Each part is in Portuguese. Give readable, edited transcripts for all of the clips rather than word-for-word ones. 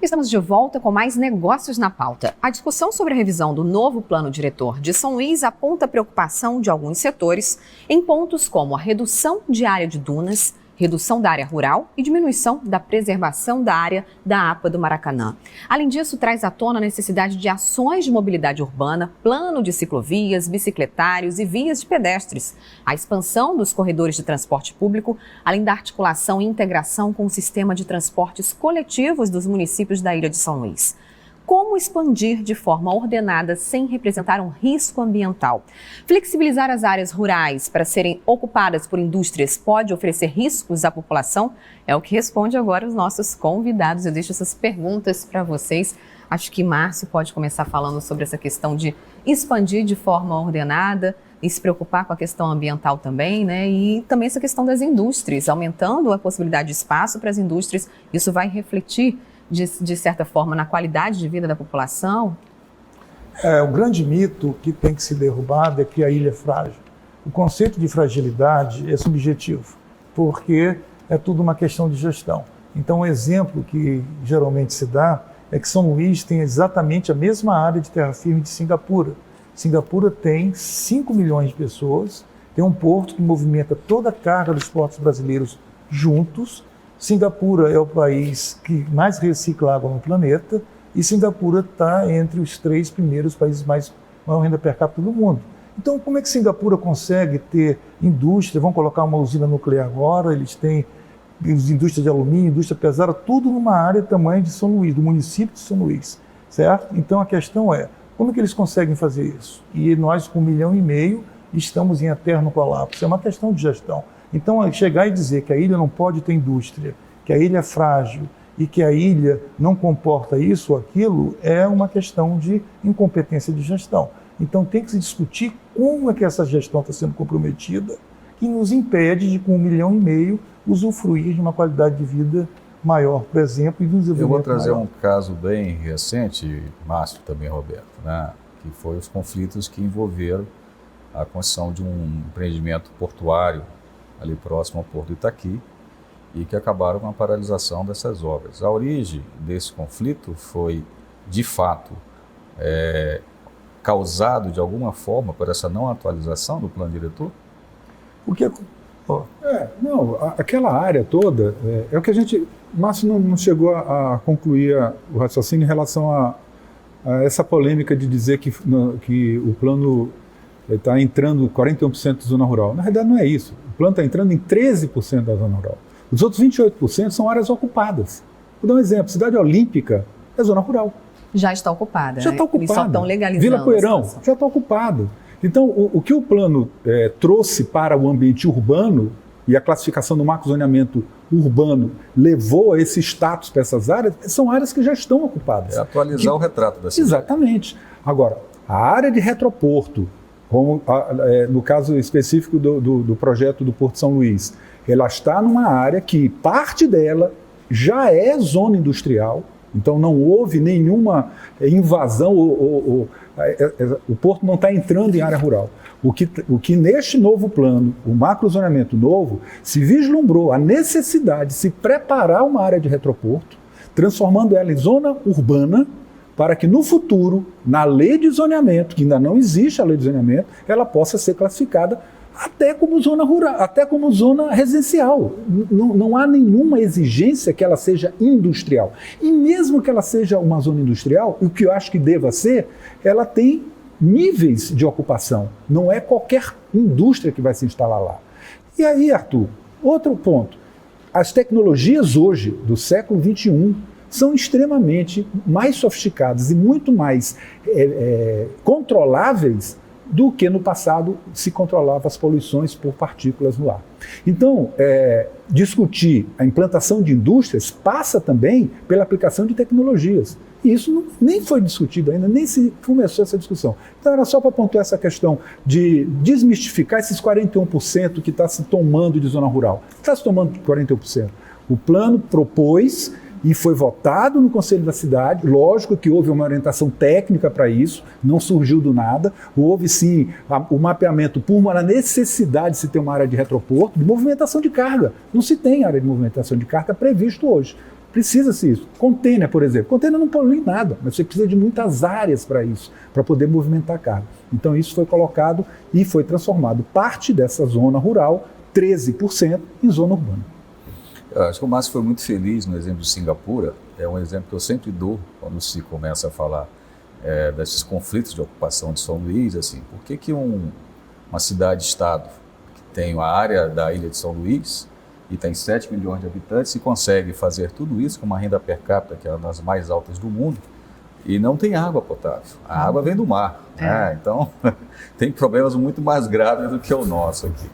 Estamos de volta com mais negócios na pauta. A discussão sobre a revisão do novo plano diretor de São Luís aponta a preocupação de alguns setores em pontos como a redução de área de dunas, redução da área rural e diminuição da preservação da área da APA do Maracanã. Além disso, traz à tona a necessidade de ações de mobilidade urbana, plano de ciclovias, bicicletários e vias de pedestres, a expansão dos corredores de transporte público, além da articulação e integração com o sistema de transportes coletivos dos municípios da Ilha de São Luís. Como expandir de forma ordenada sem representar um risco ambiental? Flexibilizar as áreas rurais para serem ocupadas por indústrias pode oferecer riscos à população? É o que responde agora os nossos convidados. Eu deixo essas perguntas para vocês. Acho que Márcio pode começar falando sobre essa questão de expandir de forma ordenada e se preocupar com a questão ambiental também, né? E também essa questão das indústrias, aumentando a possibilidade de espaço para as indústrias. Isso vai refletir de certa forma, na qualidade de vida da população? O grande mito que tem que ser derrubado é que a ilha é frágil. O conceito de fragilidade é subjetivo, porque é tudo uma questão de gestão. Então, um exemplo que geralmente se dá é que São Luís tem exatamente a mesma área de terra firme de Singapura. Singapura tem 5 milhões de pessoas, tem um porto que movimenta toda a carga dos portos brasileiros juntos. Singapura é o país que mais recicla água no planeta e Singapura está entre os 3 primeiros países mais maior renda per capita do mundo. Então, como é que Singapura consegue ter indústria? Vão colocar uma usina nuclear agora, eles têm indústria de alumínio, indústria pesada, tudo numa área tamanho de São Luís, do município de São Luís, certo? Então, a questão é, como é que eles conseguem fazer isso? E nós, com 1,5 milhão, estamos em eterno colapso. É uma questão de gestão. Então, chegar e dizer que a ilha não pode ter indústria, que a ilha é frágil e que a ilha não comporta isso ou aquilo, é uma questão de incompetência de gestão. Então, tem que se discutir como é que essa gestão está sendo comprometida, que nos impede de, com 1,5 milhão, usufruir de uma qualidade de vida maior, por exemplo, e do desenvolvimento. Eu vou trazer maior. um caso bem recente, Márcio também, Roberto, né? Que foi os conflitos que envolveram a construção de um empreendimento portuário ali próximo ao Porto de Itaqui, e que acabaram com a paralisação dessas obras. A origem desse conflito foi, de fato, causado de alguma forma por essa não atualização do plano diretor? O que aquela área toda, é o que a gente... Márcio não chegou a concluir o raciocínio em relação a essa polêmica de dizer que o plano está entrando 41% da zona rural. Na verdade, não é isso. O plano está entrando em 13% da zona rural. Os outros 28% são áreas ocupadas. Vou dar um exemplo. Cidade Olímpica é zona rural. Já está ocupada. Já está ocupada. Eles só estão legalizando. Vila Poeirão já está ocupado. Então, o que o plano trouxe para o ambiente urbano e a classificação do macrozoneamento urbano levou a esse status para essas áreas, são áreas que já estão ocupadas. É atualizar o retrato da cidade. Exatamente. Agora, a área de retroporto, como no caso específico do projeto do Porto São Luís, ela está numa área que parte dela já é zona industrial, então não houve nenhuma invasão, o porto não está entrando em área rural. O que neste novo plano, o macrozoneamento novo, se vislumbrou a necessidade de se preparar uma área de retroporto, transformando ela em zona urbana, para que no futuro, na lei de zoneamento, que ainda não existe a lei de zoneamento, ela possa ser classificada até como zona rural, até como zona residencial. Não há nenhuma exigência que ela seja industrial. E mesmo que ela seja uma zona industrial, o que eu acho que deva ser, ela tem níveis de ocupação. Não é qualquer indústria que vai se instalar lá. E aí, Arthur, outro ponto. As tecnologias hoje, do século XXI, são extremamente mais sofisticadas e muito mais controláveis do que no passado se controlava as poluições por partículas no ar. Então, discutir a implantação de indústrias passa também pela aplicação de tecnologias. E isso nem foi discutido ainda, nem se começou essa discussão. Então, era só para pontuar essa questão de desmistificar esses 41% que está se tomando de zona rural. Está se tomando 41%. O plano propôs e foi votado no Conselho da Cidade. Lógico que houve uma orientação técnica para isso, não surgiu do nada. Houve, sim, o mapeamento por uma necessidade de se ter uma área de retroporto, de movimentação de carga. Não se tem área de movimentação de carga previsto hoje. Precisa-se isso. Container, por exemplo. Container não polui nada, mas você precisa de muitas áreas para isso, para poder movimentar carga. Então isso foi colocado e foi transformado parte dessa zona rural, 13%, em zona urbana. Eu acho que o Márcio foi muito feliz no exemplo de Singapura. É um exemplo que eu sempre dou quando se começa a falar desses conflitos de ocupação de São Luís. Assim, por que uma cidade-estado que tem a área da ilha de São Luís e tem 7 milhões de habitantes e consegue fazer tudo isso com uma renda per capita que é uma das mais altas do mundo e não tem água potável? A água vem do mar, né? Então tem problemas muito mais graves do que o nosso aqui.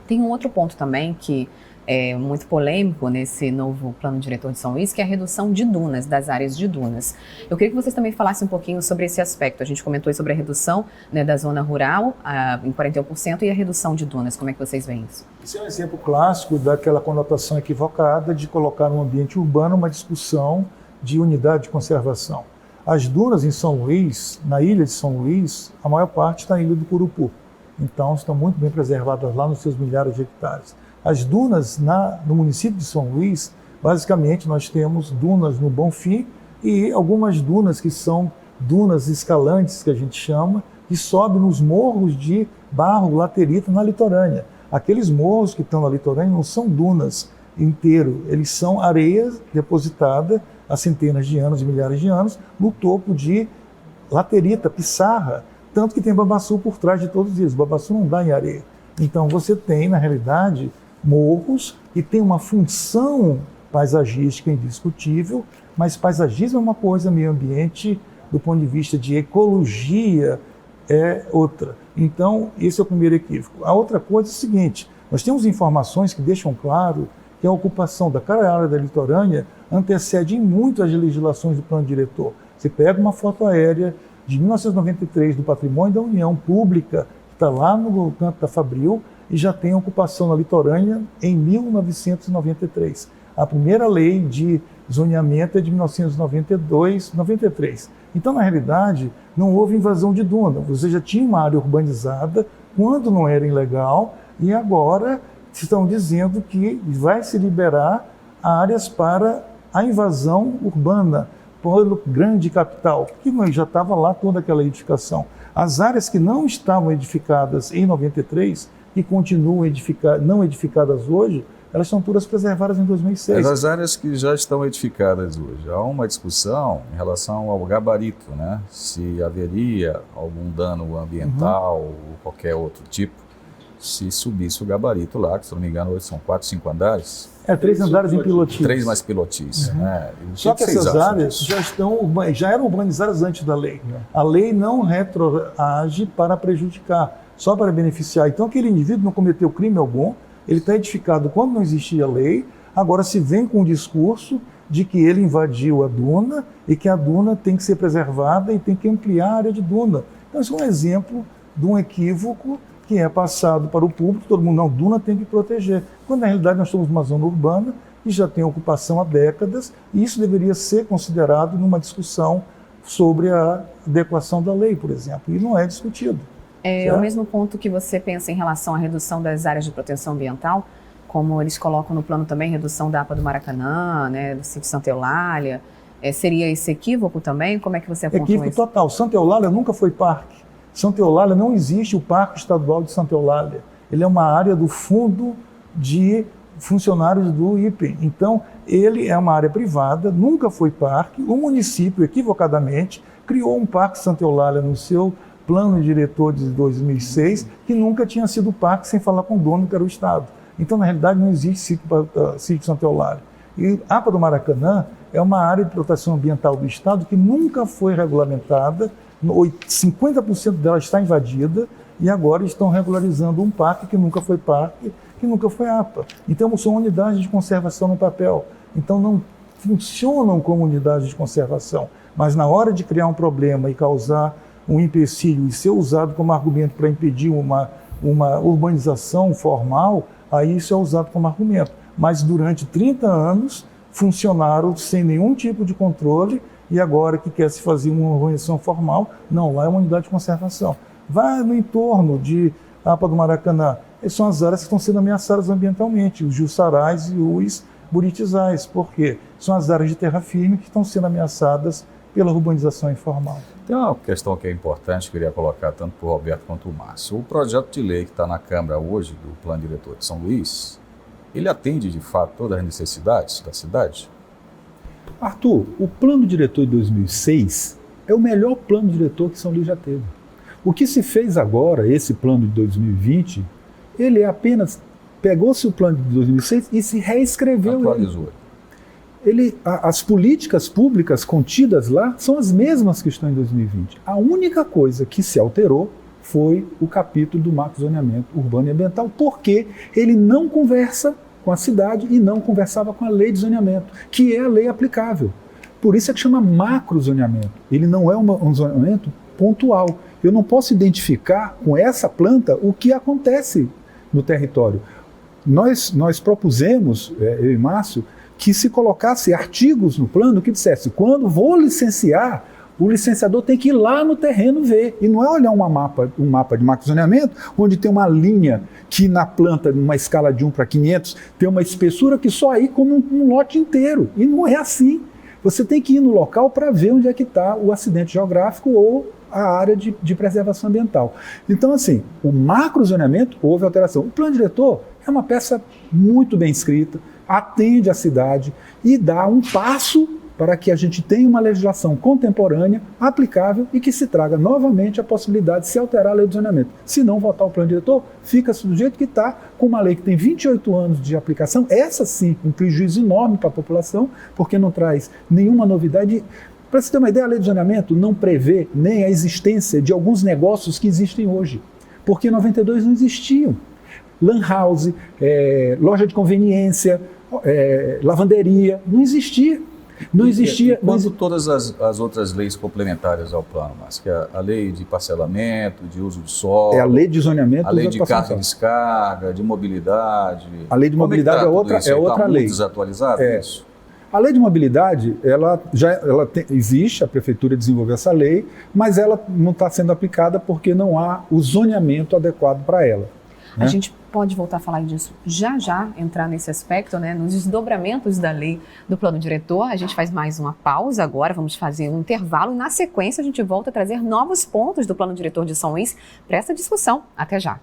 Tem um outro ponto também que é muito polêmico nesse novo plano diretor de São Luís, que é a redução de dunas, das áreas de dunas. Eu queria que vocês também falassem um pouquinho sobre esse aspecto. A gente comentou sobre a redução, né, da zona rural em 41% e a redução de dunas. Como é que vocês veem isso? Esse é um exemplo clássico daquela conotação equivocada de colocar no ambiente urbano uma discussão de unidade de conservação. As dunas em São Luís, na ilha de São Luís, a maior parte está na ilha do Curupu. Então estão muito bem preservadas lá nos seus milhares de hectares. As dunas no município de São Luís, basicamente nós temos dunas no Bonfim e algumas dunas que são dunas escalantes, que a gente chama, que sobem nos morros de barro laterita na litorânea. Aqueles morros que estão na litorânea não são dunas inteiro, eles são areia depositada há centenas de anos e milhares de anos no topo de laterita, pissarra, tanto que tem babaçu por trás de todos eles. O babaçu não dá em areia. Então você tem, na realidade, morros que têm uma função paisagística indiscutível, mas paisagismo é uma coisa, meio ambiente, do ponto de vista de ecologia, é outra. Então, esse é o primeiro equívoco. A outra coisa é o seguinte, nós temos informações que deixam claro que a ocupação daquela área da litorânea antecede em muito as legislações do plano diretor. Você pega uma foto aérea de 1993 do Patrimônio da União Pública, que está lá no canto da Fabril, e já tem ocupação na litorânea em 1993. A primeira lei de zoneamento é de 1992, 93. Então, na realidade, não houve invasão de duna. Você já tinha uma área urbanizada quando não era ilegal e agora estão dizendo que vai se liberar áreas para a invasão urbana pelo grande capital, que já estava lá toda aquela edificação. As áreas que não estavam edificadas em 93 que continuam não edificadas hoje, elas são todas preservadas em 2006. Mas as áreas que já estão edificadas hoje, há uma discussão em relação ao gabarito, né? Se haveria algum dano ambiental ou qualquer outro tipo, se subisse o gabarito lá, que se não me engano hoje são 4, 5 andares. 3 andares em pilotis. 3 mais pilotis. Né? Só que essas áreas já eram urbanizadas antes da lei. A lei não retroage para prejudicar, só para beneficiar. Então aquele indivíduo não cometeu crime algum, ele está edificado quando não existia lei, agora se vem com o discurso de que ele invadiu a duna e que a duna tem que ser preservada e tem que ampliar a área de duna. Então isso é um exemplo de um equívoco que é passado para o público, todo mundo, não, duna tem que proteger. Quando na realidade nós somos uma zona urbana que já tem ocupação há décadas e isso deveria ser considerado numa discussão sobre a adequação da lei, por exemplo, e não é discutido. É o mesmo ponto que você pensa em relação à redução das áreas de proteção ambiental, como eles colocam no plano também, redução da APA do Maracanã, né, do sítio Santa Eulália. Seria esse equívoco também? Como é que você aponta isso? Equívoco total. Santa Eulália nunca foi parque. Santa Eulália não existe o Parque Estadual de Santa Eulália. Ele é uma área do fundo de funcionários do IPEM. Então, ele é uma área privada, nunca foi parque. O município, equivocadamente, criou um Parque Santa Eulália no seu plano diretor de 2006, que nunca tinha sido parque, sem falar com o dono, que era o Estado. Então, na realidade, não existe sítio Santa Eulália. E a APA do Maracanã é uma área de proteção ambiental do Estado que nunca foi regulamentada, 50% dela está invadida, e agora estão regularizando um parque que nunca foi parque, que nunca foi APA. Então, são unidades de conservação no papel. Então, não funcionam como unidades de conservação. Mas, na hora de criar um problema e causar um empecilho e ser usado como argumento para impedir uma urbanização formal, aí isso é usado como argumento. Mas durante 30 anos funcionaram sem nenhum tipo de controle e agora que quer se fazer uma urbanização formal, não, lá é uma unidade de conservação. Vai no entorno de APA do Maracanã, são as áreas que estão sendo ameaçadas ambientalmente, os Jussarais e os buritizais, porque são as áreas de terra firme que estão sendo ameaçadas pela urbanização informal. Tem uma questão que é importante, que eu queria colocar tanto para o Roberto quanto o Márcio. O projeto de lei que está na Câmara hoje, do Plano Diretor de São Luís, ele atende, de fato, todas as necessidades da cidade? Arthur, o plano diretor de 2006 é o melhor plano diretor que São Luís já teve. O que se fez agora, esse plano de 2020, ele é apenas pegou-se o plano de 2006 e se reescreveu. Atualizou. As políticas públicas contidas lá são as mesmas que estão em 2020. A única coisa que se alterou foi o capítulo do macrozoneamento urbano e ambiental, porque ele não conversa com a cidade e não conversava com a lei de zoneamento, que é a lei aplicável. Por isso é que chama macrozoneamento. Ele não é um zoneamento pontual. Eu não posso identificar com essa planta o que acontece no território. Nós propusemos, eu e Márcio, que se colocasse artigos no plano que dissesse, quando vou licenciar, o licenciador tem que ir lá no terreno ver. E não é olhar um mapa de macrozoneamento, onde tem uma linha que na planta, numa escala de 1 para 500, tem uma espessura que só aí come um lote inteiro. E não é assim. Você tem que ir no local para ver onde é que está o acidente geográfico ou a área de preservação ambiental. Então, assim, o macrozoneamento houve alteração. O plano diretor é uma peça muito bem escrita, atende a cidade e dá um passo para que a gente tenha uma legislação contemporânea, aplicável e que se traga novamente a possibilidade de se alterar a lei de zoneamento. Se não votar o plano diretor, fica-se do jeito que está, com uma lei que tem 28 anos de aplicação, essa sim, um prejuízo enorme para a população, porque não traz nenhuma novidade. Para você ter uma ideia, a lei de zoneamento não prevê nem a existência de alguns negócios que existem hoje, porque em 92 não existiam. Lan house, loja de conveniência, lavanderia, não existia. Não existia. Quanto todas as outras leis complementares ao plano, Márcio, que é a lei de parcelamento, de uso de solo, é a lei de zoneamento, a lei de carga e descarga, de mobilidade. A lei de mobilidade é outra lei. Desatualizado isso? A lei de mobilidade, existe, a prefeitura desenvolveu essa lei, mas ela não está sendo aplicada porque não há o zoneamento adequado para ela. A gente pode voltar a falar disso já, entrar nesse aspecto, né, nos desdobramentos da lei do plano diretor. A gente faz mais uma pausa agora, vamos fazer um intervalo e na sequência a gente volta a trazer novos pontos do plano diretor de São Luís para essa discussão. Até já.